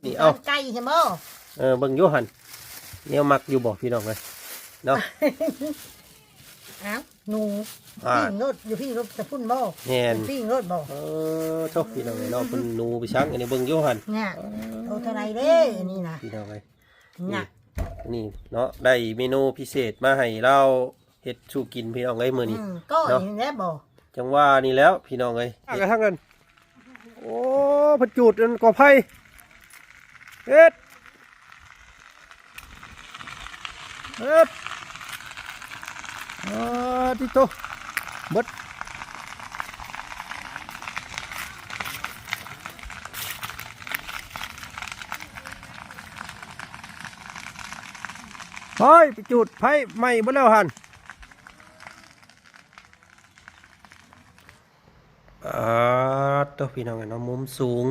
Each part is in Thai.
นี่เอาไก่ใช่ไหมเบิ่งโยหันเนี่ยมักอยู่บอกพี่น้องเลยเนาะอ้าวหนูพี่รถอยู่พี่รถจะพุ่นบ่แน่นพี่รถบ่โชคพี่น้องเลยเนาะเป็นหนูไปช้างอันนี้เบิ่งโยหันเนี่ยโตเท่าไรเด้นี่นะพี่น้องเลยเนี่ยนี่เนาะได้เมนูพิเศษมาให้เราเฮ็ดชูกินพี่น้องเลยมื้อนี้ก็เห็นแล้วบ่จังว่านี่แล้วพี่น้องเลยกระทั่งนั้นโอ้ผัดจูดอันก่อไผ่เฮ็ดที่โตบดเฮ้ยไปจุดไผ่ไหม้บ่แล้วหันตัวพี่น้องเนาะมุมสูง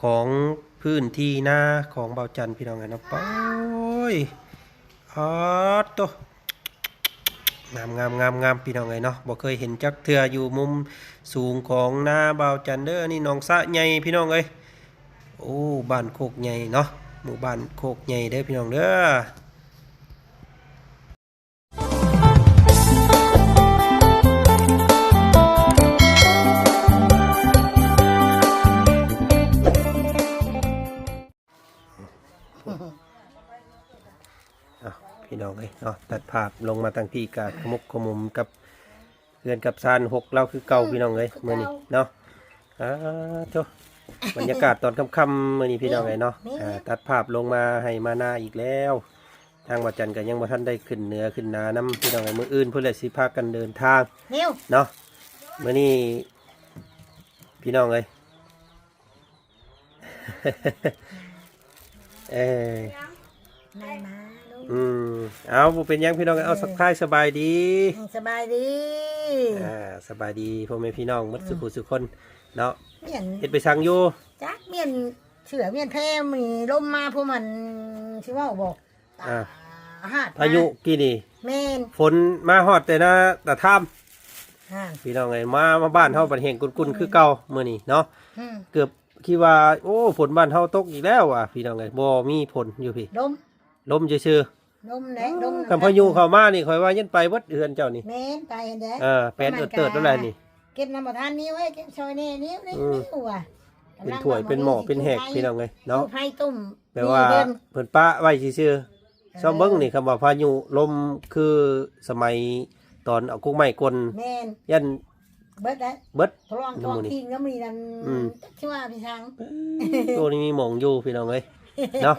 ของพื้นที่หน้าของเบาจันพี่น้องเนาะป้อยตัวงามพี่น้องเนาะบ่เคยเห็นจักเทื่ออยู่มุมสูงของหน้าเบาจันเด้อนี่น้องสะใหญ่พี่น้องโอ้บ้านโคกใหญ่เนาะหมู่บ้านโคกใหญ่เด้อพี่น้องเด้อพี่น้องเนาะตัดภาพลงมาตั้งที่กาดขมุกขมุมกับเพื่อนกับซาน6เราคือเก่าพี่น้องเมื่อนี้เนาะโธ่บรรยากาศตอนค่ำๆเมื่อนี้พี่น้องเนาะตัดภาพลงมาให้มาหน้าอีกแล้วทางวัดจันทร์ก็ยังบ่ทันได้ขึ้นเหนือขึ้นนาน้ำพี่น้องมื้ออื่นเพื่อสิพากันเดินทางเนาะเมื่อนี้พี่น้องเอาเป็นยังพี่น้องเอาสักท้ายสบายดีสบายดีสบายดีพ่อแม่พี่น้องมัดสุขุสุคนเนาะเฮ็ดไปสั่งอยู่จักเมียนเสือเมียนแพร่มีลมมาพวกมันชิว่าบอกพายุกี่นี่แม่นฝนมาฮอดแต่นะแต่ท่ำพี่น้องมาบ้านเฮาบัดแห่งกุนคือเก่ามื้อนี้เนาะเกือบคิดว่าโอ้ฝนบ้านเฮาตกอีกแล้วว่ะพี่น้องบ่มีฝนอยู่พี่ลมซื่อลมไหนลมคำพายุเข้ามานี่ข่อยว่ายันไปวัดเฮือนเจ้านี่แม่นไปเด้แป้นเติดแล้วแหละนี่เก็บน้ำประทานนี้ไว้เก็บซอยนี่นิ้วว่ะเป็นถ้วยเป็นหม้อเป็นแหกพี่น้องเนาะไผ่ตุ่มแปลว่าเพิ่นป้าไว้ซื่อๆซ้อมเบิ่งนี่คำว่าพายุลมคือสมัยตอนเอากุ้งไม้กลยันเบิดได้เบิดทองทิ้งก็มีนั่นชื่อว่าพี่ช้างตัวนี้มีหม่องอยู่พี่น้องเนาะ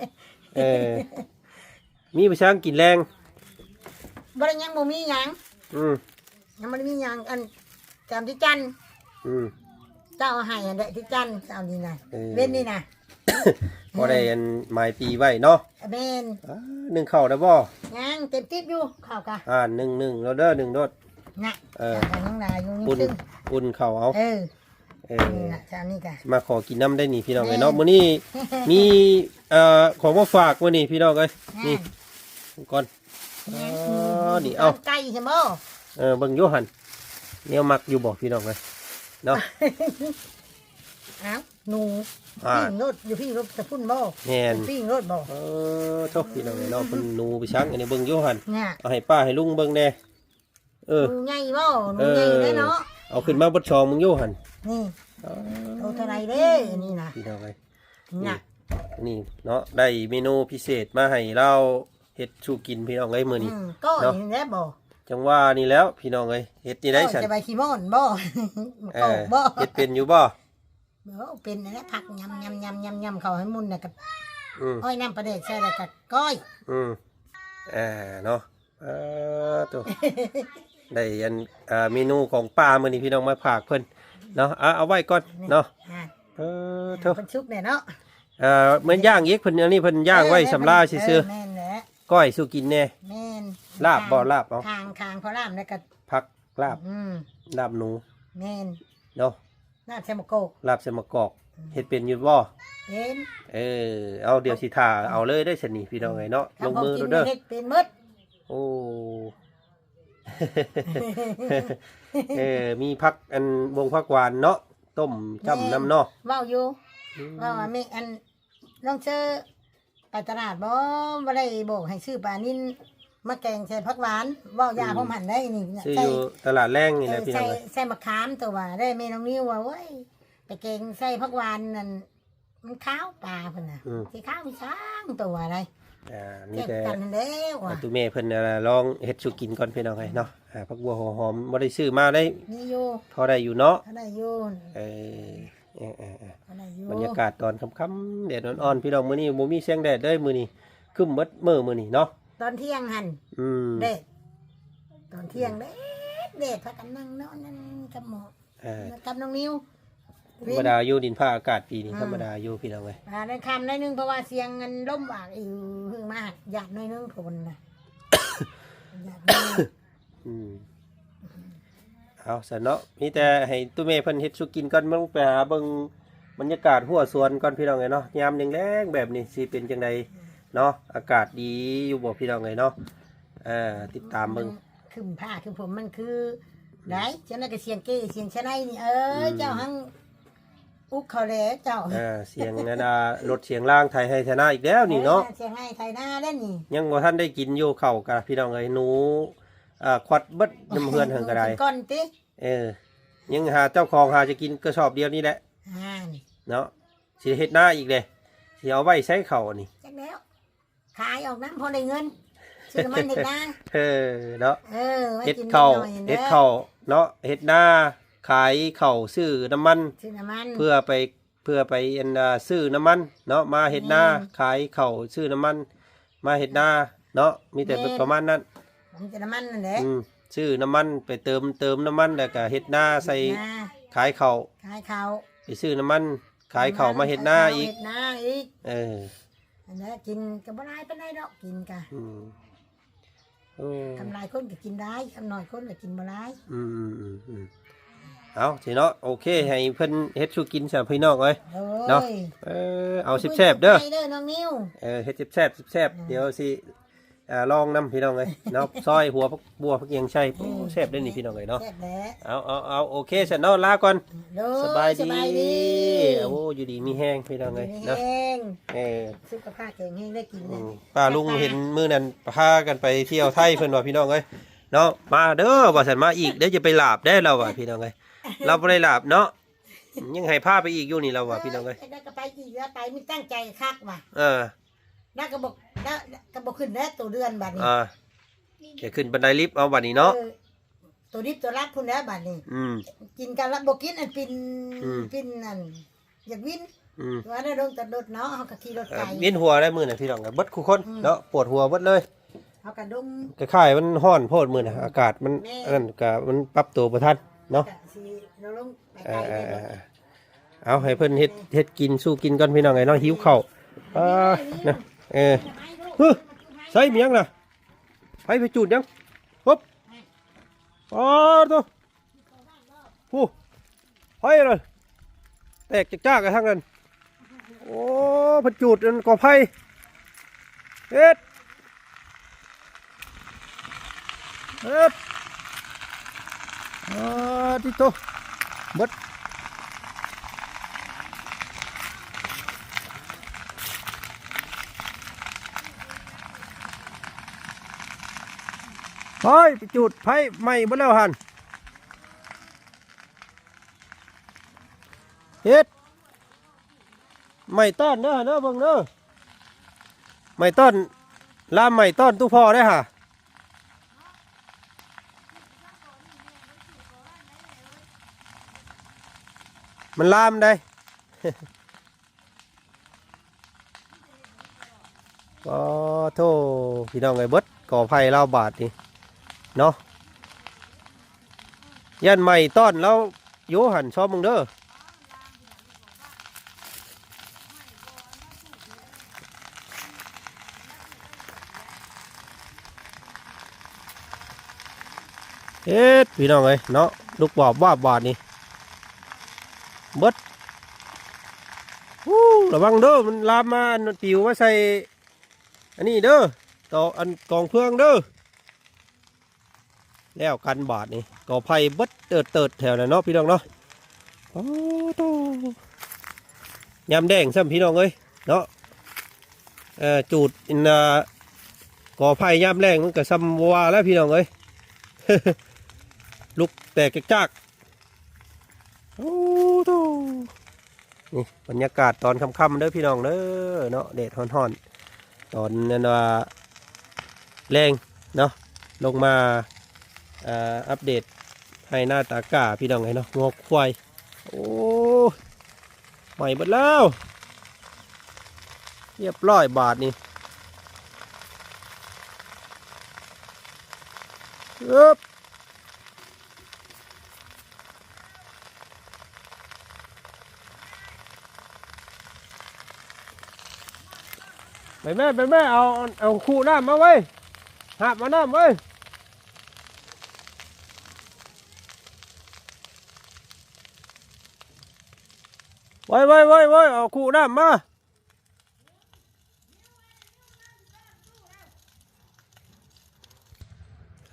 มีประช้างกินแรงบริยังบ่มีหยังยังบ่มีหยังอันจำที่จันเจ้าให้อันเด็กที่จันเจ้านี่นะเว้นนี่นะพอได้อันหมายปีไว้เนาะเว้น1เข้าได้บ่ยังเต็มติ๊บอยู่เข้ากะ1แล้วเด้อ1โดดน่ะยังได้อยู่นี่อุ่นเข้าเอาจานนี้กะมาขอกินน้ำได้นี่พี่น้องเนาะมื้อนี้มีของมาฝากมื้อนี้พี่น้องนี่ก่อนนี่เอาไก่ใช่ไหมเบิ่งโยหันเนี่ยมักอยู่บอกพี่น้องเนาะอ้าวหนูพี่รถอยู่พี่รถจะพุ่นบ่แน่นพี่รถบ่โชคพี่น้องเนาะเป็นหนูไปช้างอันนี้เบิ่งโยหันเอาให้ป้าให้ลุงเบิ่งแน่หนูใหญ่บ่หนูใหญ่ได้เนาะเอาขึ้นมาบดชองมึงโยหันนี่โตเท่าไรเด้นี่นะพี่น้องนี่เนาะได้เมนูพิเศษมาให้เราเฮ็ดชูกินพี่น้องมื้อนี้ก็เห็นแล้วบ่จังว่านี่แล้วพี่น้องเฮ็ดนี่ได้ฉันจะไปขี้ม่อนบ่เฮ็ดเป็นอยู่บ่เป็นนะผักยำเขาให้มุนน่ะกับอ้อยน้ำปลาเด็กใส่แล้วกับก้อยเนาะตัวได้อันเมนูของป้ามื้อนี้พี่น้องมาฝากเพิ่นเนาะเอาไว้ก่อนเนาะเถอะเพิ่นชุบเนี่ยเนาะเหมือนย่างอีกเพิ่นอันนี้เพิ่นย่างไว้สำราซื่อๆก้อยสู้กินแน่ลาบบ่ลาบเอาคางพอลาบแล้วก็ผักลาบลาบหนูแม่นเนาะลาบใส่มะกอกลาบใส่มะกอกเฮ็ดเป็นอยู่บ่เป็นเอาเดี๋ยวสิท่าเอาเลยได้ซั่นนี่พี่น้องเนาะลงมือเด้อเฮ็ดเป็นหมดโอ้มีผักอันวงผักหวานเนาะต้มจำน้ำเนาะว้าวอยู่ว้าวมีอัน น้องเชอไปตลาดบ่ได้บอกให้ซื้อปลานิ่นมาแกงใส่ผักหวานเว้ายาพร้อมหั่นได้นี่ ซื้ออยู่ตลาดแรงนี่แหละพี่น้ ใส่ องเอ้ย ใส่มะขามตัวว่าได้แม่น้องนิ้วว่าเว้ยไปแกงใส่ผักหวานนั่นมันขาวปลาเพิ่นน่ะสิขาวมีช้างตัวอะไร มี เก็บ แต่ กันนั่นแล้วว่ะ ตุแม่เพิ่นลองเฮ็ดสุกินก่อนพี่น้องเอ้ยเนาะผักบัวหอมบ่ได้ซื้อมาได้ นี่อยู่ พอได้อยู่เนาะ เขาได้อยู่ เออ เขาได้อยู่ บรรยากาศตอนค่ำๆแดดอ่อนๆพี่น้องมื้อนี้บ่มีแสงแดดเลยมื้อนี้ครึ้มหมดมื้อนี้เนาะ ตอนเที่ยงหั่น เด็ดตอนเที่ยงเด็ดพากันนั่งนอนนั่นกับหมอกับน้องนิ้ว ธรรมดาอยู่ดินฟ้าอากาศปีนี้ธรรมดาอยู่พี่น้องเอ้ย ได้คำได้นึงเพราะว่าเสียงเงินล่มบากอีกหึงมากหยาดน้อยนึงผลนะหยาดน้อย เอาซะเนาะมีแต่ให้ตู้แม่เพิ่นเฮ็ดสุกินก่อนมึงไปหาเบิ่งบรรยากาศหัวสวนก่อนพี่น้องเอ้ยเนาะยามแรงๆแบบนี้สิเป็นจังไดเนาะอากาศดีอยู่บ่พี่น้องเอ้ยเนาะติดตามเบิ่ง คือผ้าคือผมมันคือได้เจ้านั่นก็เสียงเก้เสียงชะไนนี่เจ้าหังอุกเขาแล้วเจ้า เสียงนั่นรถเสียงล่างไทยให้ชนะอีกแล้วนี่เนาะ เสียงให้ไทยหน้าเล่นนี่ ยังบ่ทันได้กินอยู่ข้าวกะพี่น้องเอ้ยหนูควัดเบิดน้ำเฮือนเหิงก็ได้ ก้อนติ ยังหาเจ้าของหาจะกินกระสอบเดียวนี่แหละเนาะสิเฮ็ดหน้าอีกเลยสิเอาไว้ใช้ข้าวนี่ จักแล้วขายออกน้ำพอได้เงินซื้อมันเห็ดนา เนาะ ไว้ เฮ็ด กิน ข้าว หน่อยๆ เฮ็ดข้าวเนาะเฮ็ดหน้าขายข้าวซื้อน้ำมัน ซื้อน้ำมัน เพื่อไปซื้อน้ำมันเนาะมาเฮ็ดหน้าขายข้าวซื้อน้ำมันมาเฮ็ดหน้าเนาะมีแต่ประมาณนั้น ผมจะน้ำมันนั่นแหละ ซื้อน้ำมันไปเติมน้ำมันแล้วก็เฮ็ดหน้าใส่ขายข้าว ขายข้าว ไปซื้อน้ำมันขายข้าวมาเฮ็ดหน้าอีก เฮ็ดนาอีก อันนั้นกินกับบ่ได้เป็นไรดอกกินกะ ทำลายคนก็กินได้ทำน้อยคนก็กินบ่ได้ เอาสิเนาะโอเคให้เพิ่นเฮ็ดชูกินสำหรับพี่น้องเอ้ยเนาะเอาแซ่บๆเด้อ เด้อน้องนิ้ว เฮ็ดแซ่บเดี๋ยวสิลองนำพี่น้องเอ้ยเนาะซอยหัวพักบัวพักเอียงใช่แซ่บได้นี่พี่น้องเอ้ยเนาะ แซ่บแหละ เอาโอเคเสร็จเนาะลาก่อน สบาย สบายดี โอ้อยู่ดีมีแห้งพี่น้องเอ้ยเนาะ แห้ง เออ สุขภาพแข็งแรงได้กินเนี่ย ป้าลุงเห็นมื้อนั้นพากันไปเที่ยวไทยเพิ่นว่าพี่น้องเอ้ยเนาะมาเด้อว่าซั่นมาอีกเดี๋ยวจะไปลาบได้เราว่าพี่น้องเอ้ยเราบ่ได้ลาบเนาะยังให้พาไปอีกอยู่นี่เราว่าพี่น้องเอ้ย ได้ก็ไปอีกแล้วไปไม่ตั้งใจคักว่ะ ได้ก็บอกขึ้นแล้วตัวเดือนบัดนี้ จะขึ้นบันไดลิฟต์เอาบัดนี้เนาะ ตัวดิบตัวรับพุ่นแล้วบัดนี้ กินกันละบอกกินอันปินนั่นอยากวินว่าได้ลงตัดรถเนาะเขาก็ขี่รถไกล เวียนหัวได้มื้อน่ะพี่น้องเบิดคู่คนเนาะปวดหัวเบิดเลย เขากระดม คล้ายๆมันร้อนโพดมื้อน่ะอากาศมันนั่นก็มันปรับตัวบ่ทันเนาะ เราลงไปไกลเลย เอาให้เพิ่นเฮ็ดกินสู้กินก่อนพี่น้องไงเนาะหิวข้าวนะใส่เมียงน่ะไปจุดยังปุ๊บตัวผู้ไปเลยแตกจ้ากันทั้งนั้นโอ้พจุดก่อไผ่เฮ็ดที่โตเบิดไปจุดไผ่ไหม้บ่แล้วหันเฮ็ดไหม้ต้อนเด้อเบิ่งเด้อไหม้ต้อนลามไหม้ต้อนตู้พ่อได้ห่ะมันลามได้ ก็โทษพี่น้องไอ้เบิดก่อไผ่เล่าบาทนี่เนาะยันใหม่ต้อนแล้วโยหันชอบมึงเด้อเฮ็ดพี่น้องเอ้ยเนาะลูกบอบว่าบาทนี่เบิดระวังเด้อมันลามมาปิวมาใส่อันนี้เด้อต่ออันกองเพื่องเด้อแล้วกันบาทนี่ก่อไผ่เบิดเติดแถวนั้นเนาะพี่น้องเนาะโอ้โตยำแดงซ้ำพี่น้องเอ้ยเนาะ จูดอินก่อไผ่ยามแรงมันก็ซ้ำวาแล้วพี่น้องเอ้ย ลุกแตกจาก โอ้โหนี่บรรยากาศตอนค่ำๆเด้อพี่น้องเด้อเนาะแดดฮ้อนๆตอนนั้นว่าแรงเนาะลงมาอัปเดตให้หน้าตากาพี่น้องไงเนาะงอกควายโอ้ใหม่หมดแล้วเรียบร้อยบาทนี่อึ๊บไปแม่เอาคู่น้ำมาไว้หาบมาน้ำไว้เอาคู่น้ำมา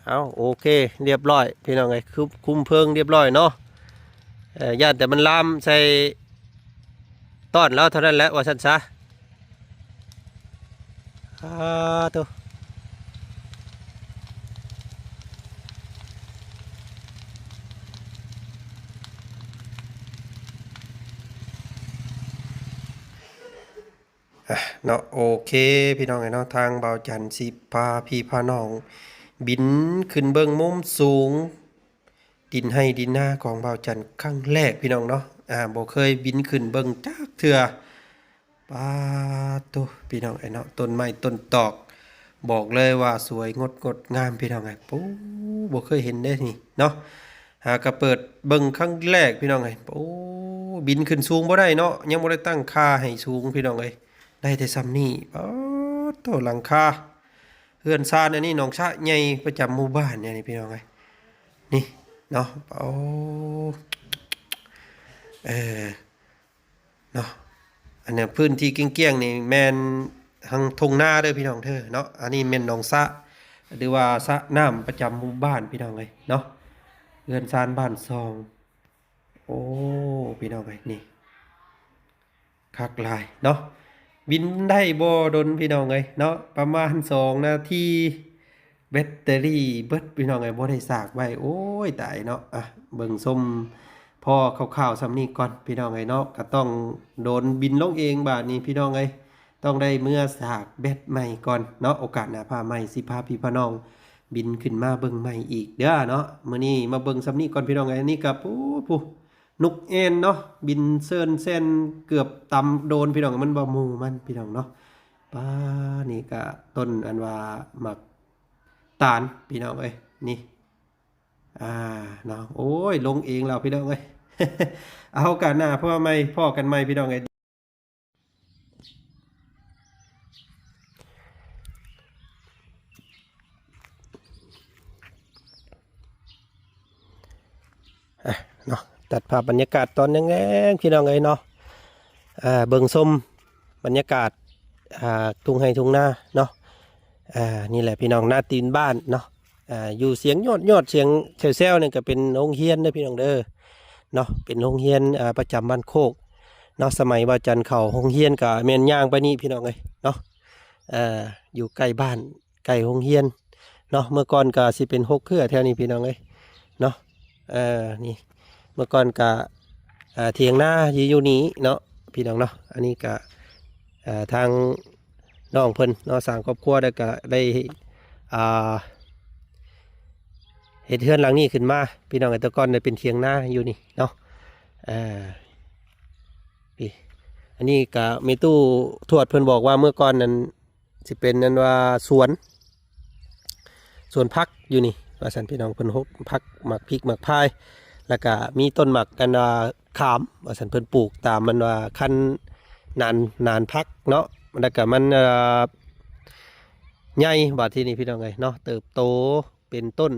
เอาโอเคเรียบร้อยพี่น้องไงคือคุมเพลิงเรียบร้อยเนาะญาติแต่มันลามใส่ต้อนแล้วเท่านั้นแหละว่าฉันซะตัวเนาะโอเคพี่น้องไงเนาะทางเบาจันทร์สิพาพี่พาน้องบินขึ้นเบิ้งมุมสูงดินให้ดินหน้าของเบาจันทร์ครั้งแรกพี่น้องเนาะบ่เคยบินขึ้นเบิ้งจักเทื่อปาตัวพี่น้องไอ้เนาะต้นไม้ต้นตอกบอกเลยว่าสวยงดงามพี่น้องไงปูบ่เคยเห็นได้นี่เนาะหากระเปิดเบิ้งครั้งแรกพี่น้องไงโอ้บินขึ้นสูงบ่ได้เนาะยังบ่ได้ตั้งค่าให้สูงพี่น้องเอ้ยได้แต่ซ้ำนี่ตัวหลังคาเฮือนซานอันนี้น้องชะใหญ่ประจำหมู่บ้านเนี่ยนี่พี่น้องไงนี่เนาะโอ้เนาะอันเนี้ยพื้นที่เกี้ยงๆนี่แมนทางทงนาเด้อพี่น้องเธอเนาะอันนี้แม่นหนองสะหรือว่าสะน้ำประจำหมู่บ้านพี่น้องเลยเนาะเฮือนซานบ้านซองโอ้พี่น้องเลยนี่คักลายเนาะบินได้บ่ดนพี่น้องเลยเนาะประมาณ2 นาทีแบตเตอรี่เบิดพี่น้องเลยบ่ได้สากไว้โอ้ยตายเนาะเบิ่งส้มพอข่าวๆซ้ำนี้ก่อนพี่น้องเลยเนาะก็ต้องโดนบินลงเองบาดนี้พี่น้องเลยต้องได้เมื่อสากแบตใหม่ก่อนเนาะโอกาสหน้าพาใหม่สิพาพี่พาน้องบินขึ้นมาเบิ่งใหม่อีกเด้อเนาะมื้อนี้มาเบิ่งซ้ำนี้ก่อนพี่น้องเลยนี่กับผู้นกเอ็นเนาะบินเซินเส้นเกือบตำโดนพี่น้องมันบ่หมู่มันพี่น้องเนาะป้านี่ก็ต้นอันว่าหมักตาลพี่น้องเอ้ยนี่เนาะโอ้ยลงเองเราพี่น้องเอ้ย เอากันหน้าพ่อไม่พ่อกันไม่พี่น้องเอ้ยเนาะตัดภาพบรรยากาศตอนแรงๆพี่น้องเอ้ยเนาะเบิ่งส้มบรรยากาศทุ่งไร่ทุ่งนาเนาะนี่แหละพี่น้องหน้าตีนบ้านเนาะอยู่เสียงยอดเสียงแซวๆเนี่ยก็เป็นโรงเรียนเด้อพี่น้องเด้อเนาะเป็นโรงเรียนประจำบ้านโคกเนาะสมัยว่าจันเข้าโรงเรียนก็แม่นย่างไปนี่พี่น้องเอ้ยเนาะอยู่ใกล้บ้านใกล้โรงเรียนเนาะเมื่อก่อนก็สิเป็น6 เครือแถวนี้พี่น้องเอ้ยเนาะนี่เมื่อก่อนก็เถียงนาอยู่นี้เนาะพี่น้องเนาะอันนี้ก็ทางน้องเพิ่นเนาะสร้างครอบครัวได้ก็ได้เฮ็ดเฮือนหลังนี้ขึ้นมาพี่น้องแต่ก่อนได้เป็นเถียงนาอยู่นี่เนาะพี่อันนี้ก็มีตู้ทวดเพิ่นบอกว่าเมื่อก่อนนั้นสิเป็นนั้นว่าสวนผักอยู่นี่ว่าซั่นพี่น้องเพิ่นฮกผักหมักพริกหมักพายแล้วก็มีต้นหมักกันขามว่าซั่นเพิ่นปลูกตามมันว่าคันนานพักเนาะแล้วก็มันใหญ่บาดที่นี่พี่น้องเอ้ยเนาะเติบโตเป็นต้น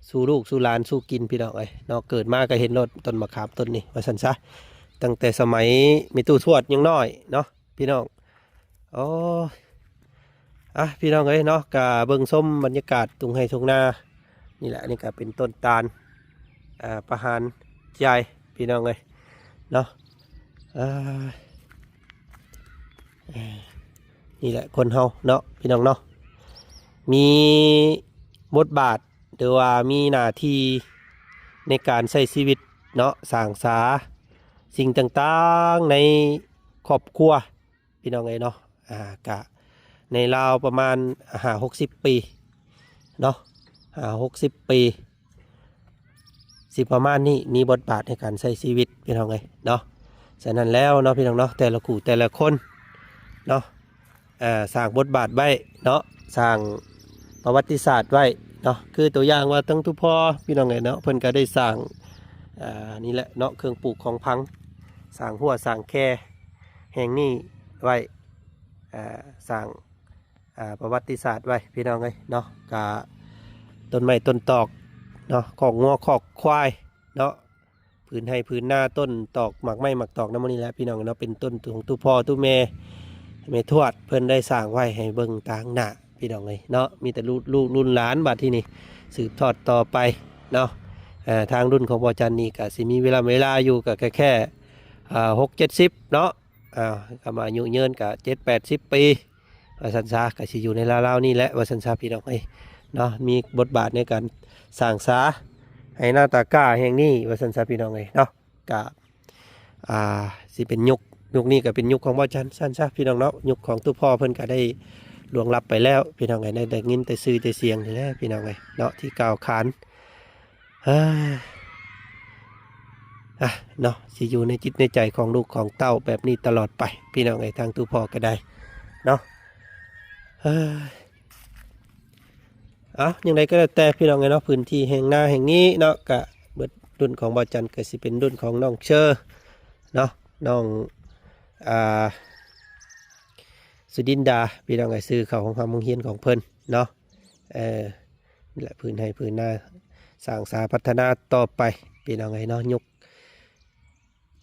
สู่ลูกสู่หลานสู่กินพี่น้องเอ้ยเนาะเกิดมาก็เห็นรถต้นมะขามต้นนี้ว่าซั่นซะตั้งแต่สมัยมีตู้ทวดยังน้อยเนาะพี่น้องโอ้พี่น้องเอ้ยเนาะกะเบิ่งส้มบรรยากาศทุ่งไร่ทุ่งนานี่แหละนี่ก็เป็นต้นตาลประหารใจพี่น้องเอ้ยเนาะ นี่แหละคนเฮาเนาะพี่น้องเนาะมีบทบาทหรือว่ามีหน้าที่ในการใช้ชีวิตเนาะสร้างสาสิ่งต่างๆในครอบครัวพี่น้องเนาะกะในราวประมาณ60 ปีเนาะ60 ปีสิประมาณนี้มีบทบาทในการใช้ชีวิตพี่น้องเนาะฉะนั้นแล้วเนาะพี่น้องเนาะแต่ละคู่แต่ละคนเนาะสร้างบทบาทไว้เนาะสร้างประวัติศาสตร์ไว้เนาะคือตัวอย่างว่าตั้งทุกพ่อพี่น้องเนาะเพิ่นก็ได้สร้างนี่แหละเนาะเครื่องปลูกของพังสร้างหัวสร้างแค่แห่งนี้ไว้สร้างประวัติศาสตร์ไว้พี่น้องเนาะกะต้นไม้ต้นตอกเนาะของงัวขอกควายเนาะพื้นให้พื้นหน้าต้นตอกหมักไม้หมักตอกน้ำมันนี่แหละพี่น้องเนาะเป็นต้นของตู้พ่อตู้แม่ทวดเพิ่นได้สร้างไว้ให้เบิ่งต่างหน้าพี่น้องเนาะมีแต่ลูกรุ่นหลานบัดที่นี่สืบทอดต่อไปเนาะทางรุ่นของบ่อจันนี่ก็สิมีเวลาอยู่ก็แค่60-70เนาะก็มาอายุยืนก็70-80 ปีว่าสันซาก็สิอยู่ในราวๆนี่แหละว่าสันซาพี่น้องเนาะมีบทบาทในการสร้างสาให้หน้าตากล้าแห่งนี้ว่าสันซาพี่น้องเนาะก็สิเป็นยุคนี้ก็เป็นยุคของบ่อจันสันซาพี่น้องเนาะยุคของตู้พ่อเพิ่นก็ได้ล่วงลับไปแล้วพี่น้องได้ยินแต่ชื่อแต่เสียงนี่แหละพี่น้องเนาะที่กล่าวขานเนาะสิอยู่ในจิตในใจของลูกของเต้าแบบนี้ตลอดไปพี่น้องทางตู้พ่อก็ได้เนาะอย่างไรก็แล้วแต่พี่น้องเนาะพื้นที่แห่งหน้าแห่งนี้เนาะกะเบิดรุ่นของบ่อจันก็สิเป็นรุ่นของน้องเชอร์เนาะน้องสุดินดาพี่น้องซื้อเขาของความมุ่งเฮียนของเพิ่นเนาะนี่แหละพื้นให้พื้นหน้าสร้างสาพัฒนาต่อไปพี่น้องเนาะยุค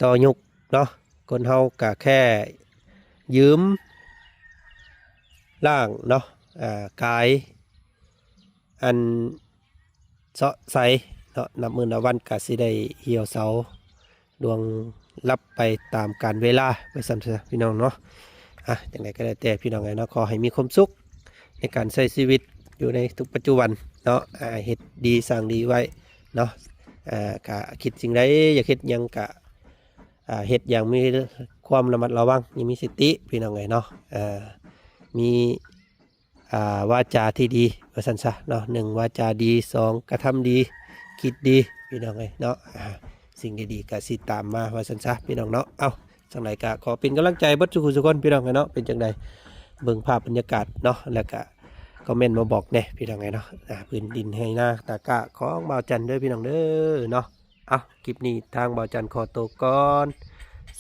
ต่อยุคเนาะคนเฮากะแค่ยืมร่างเนาะกายอันเสาะใสเนาะนับมือนับวันกะสิได้เหี่ยวเสาดวงรับไปตามกาลเวลาไปซ้ำพี่น้องเนาะอย่างไรก็ได้แต่พี่น้องเนาะขอให้มีความสุขในการใช้ชีวิตอยู่ในทุกปัจจุบันเนาะเฮ็ดดีสร้างดีไว้เนาะกะคิดสิ่งใดอย่าคิดยังกะเฮ็ดอย่างมีความระมัดระวังมีสติพี่น้องเนาะมีวาจาที่ดีว่าสันซะเนาะ1วาจาดี2กระทำดีคิดดีพี่น้องเนาะสิ่งดีๆก็สิตามมาว่าสันซะพี่น้องเนาะเอาจังไรก็ขอเป็นกำลังใจบัดทุกคนพี่น้องเนาะเป็นจังใดเบิ่งภาพบรรยากาศเนาะแล้วก็คอมเมนต์มาบอกแน่พี่น้องเนาะพื้นดินให้หน้าตากะของบ่าวจันเด้อพี่น้องเด้อเนาะเอาคลิปนี้ทางบ่าวจันขอตัวก่อน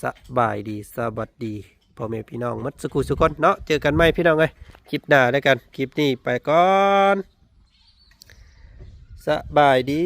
สบายดีสวัสดีพ่อแม่พี่น้องมัดสุคนเนาะเจอกันไหมพี่น้องคลิปหน้าด้วยกันคลิปนี้ไปก่อนสบายดี